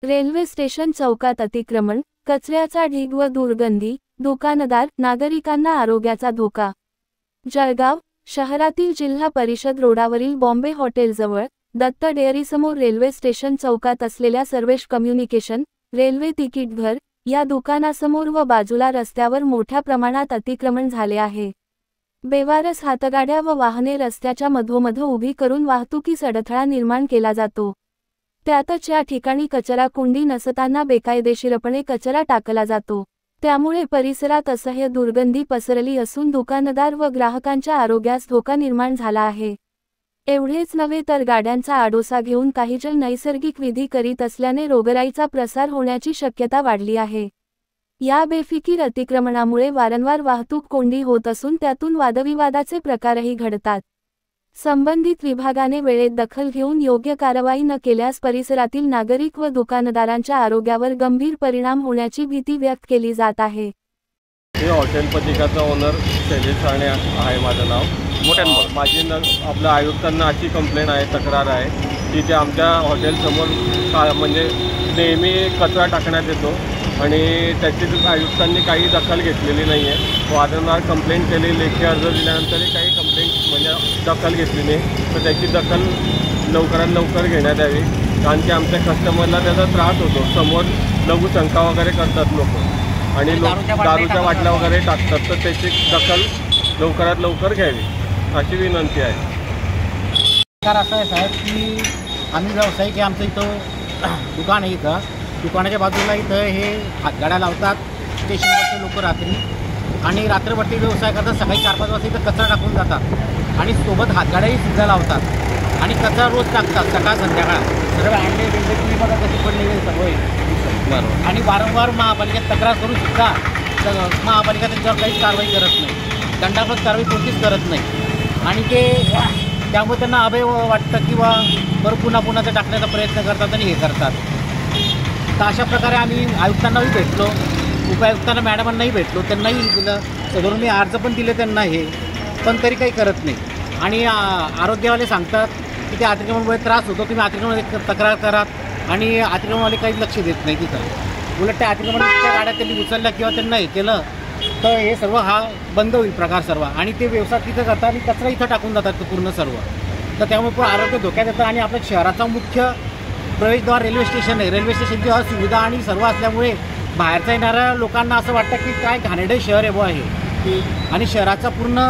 Railway station चौकात अतिक्रमण, कचऱ्याचा ढीग व दुर्गंधी, दुकानदार, नागरिकांना आरोग्याचा धोका। जळगाव शहरातील जिल्हा परिषद रोडावरील बॉम्बे हॉटेलजवळ दत्त डेअरीसमोर रेल्वे स्टेशन चौकात असलेल्या सर्वेश कम्युनिकेशन, रेल्वे तिकीटघर या दुकानासमोर व बाजूला रस्त्यावर मोठ्या प्रमाणात अतिक्रमण झाले आहे। बेवारस हातगाड्या व वाहने रस्त्याच्या मधोमध उभी करून वाहतुकीस अडथळा निर्माण केला जातो। त्यातच या ठिकाणी कचरा कुंडी नसताना बेकायदेशीरपणे कचरा टाकला जातो। त्यामुळे परिसरात असह्य दुर्गंधी पसरली असून दुकानदार व ग्राहकांच्या आरोग्यास धोका निर्माण झाला आहे। एवढेच नव्हे तर गाड्यांचा आडोसा घेऊन काही जण नैसर्गिक विधी करीत असल्याने रोगराईचा प्रसार होण्याची शक्यता वाढली आहे। या बेफिकीर अतिक्रमणामुळे वारंवार वाहतूक कोंडी होत असून त्यातून वादविवादाचे प्रकारही घडतात। संबंधित विभागाने वेळेत दखल घेऊन योग्य कारवाई न केल्यास परिसरातील नागरिक व दुकानदारांच्या आरोग्यावर गंभीर परिणाम होण्याची भीती व्यक्त केली जात आहे। हॉटेल पथिकाचा ओनर शैलेश राणे आहे माझं नाव। माझी आपल्या आयुक्तांना अशी कंप्लेंट आहे, तक्रार आहे की ते आमच्या हॉटेलसमोर म्हणजे नेहमी कचरा टाकण्यात येतो आणि त्याची आयुक्तांनी काही दखल घेतलेली नाही आहे। वारंवार कंप्लेंट केली, लेखी अर्ज दिल्यानंतरही काही कंप्लेंट म्हणजे दखल घेतली नाही, तर त्याची दखल लवकरात लवकर घेण्यात यावी। कारण की आमच्या कस्टमरला त्याचा त्रास होतो। समोर लघुशंका वगैरे करतात लोक आणि दारूच्या बाटल्या वगैरे टाकतात, तर त्याची दखल लवकरात लवकर घ्यावी अशी विनंती आहे। असं आहे साहेब की आम्ही व्यावसायिक आहे, आमचं इथं दुकान आहे। इथं दुकानाच्या बाजूला इथं हे हातगाड्या लावतात स्टेशनवरचे लोक रात्री, आणि रात्रभरती व्यवसाय करतात। सकाळी 4-5 वाजता इथं कचरा टाकून जातात आणि सोबत हातगाड्याही सुद्धा लावतात आणि कचरा रोज टाकतात सकाळ संध्याकाळ। सर्व अंडे बिंडे तुम्ही बघा कशी पडलेली सर्व, आणि वारंवार महापालिकेत तक्रार करून सुद्धा महापालिका त्याच्यावर काहीच कारवाई करत नाही, दंडात्मक कारवाई कोणतीच करत नाही। आणि ते त्यामुळे त्यांना अभय वाटतं किंवा बरं पुन्हा ते टाकण्याचा प्रयत्न करतात आणि हे करतात। तर अशा प्रकारे आम्ही आयुक्तांनाही भेटलो, उपायुक्तांना मॅडमांनाही भेटलो, त्यांनाही दिलं, सदरून मी अर्ज पण दिले त्यांना, हे पण तरी काही करत नाही। आणि आरोग्यवाले सांगतात की ते अतिक्रमणामुळे त्रास होतो, तुम्ही अतिक्रमण तक्रार करा, आणि अतिक्रमणवाले काही लक्ष देत नाही तिथं। उलट त्या अतिक्रमणाच्या गाड्या त्यांनी उचलल्या किंवा त्यांना हे केलं तर हे सर्व हा बंद होईल प्रकार सर्व, आणि ते व्यवसाय तिथं करतात आणि कचरा इथं टाकून जातात पूर्ण सर्व। तर त्यामुळे पण आरोग्य धोक्यात येतं। आणि आपल्या शहराचा मुख्य प्रवेशद्वार रेल्वे स्टेशन आहे। रेल्वे स्टेशनची असुविधा आणि सर्व असल्यामुळे बाहेरचा येणाऱ्या लोकांना असं वाटतं की काय घाणेरडे शहर आहे बुवा हे, आणि शहराचा पूर्ण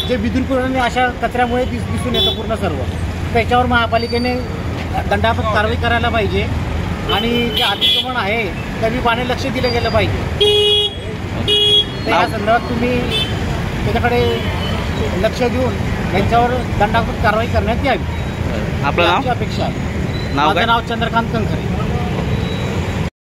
जे विद्युतीकरण अशा कचऱ्यामुळे दिसून येतं पूर्ण सर्व। त्याच्यावर महापालिकेने दंडात्मक कारवाई करायला पाहिजे आणि जे अतिक्रमण आहे त्या लक्ष दिलं गेलं पाहिजे। या संदर्भात तुम्ही त्याच्याकडे लक्ष देऊन त्यांच्यावर दंडात्मक कारवाई करण्यात यावी, आपली अपेक्षा आहे। माझं नाव चंद्रकांत कंखरे।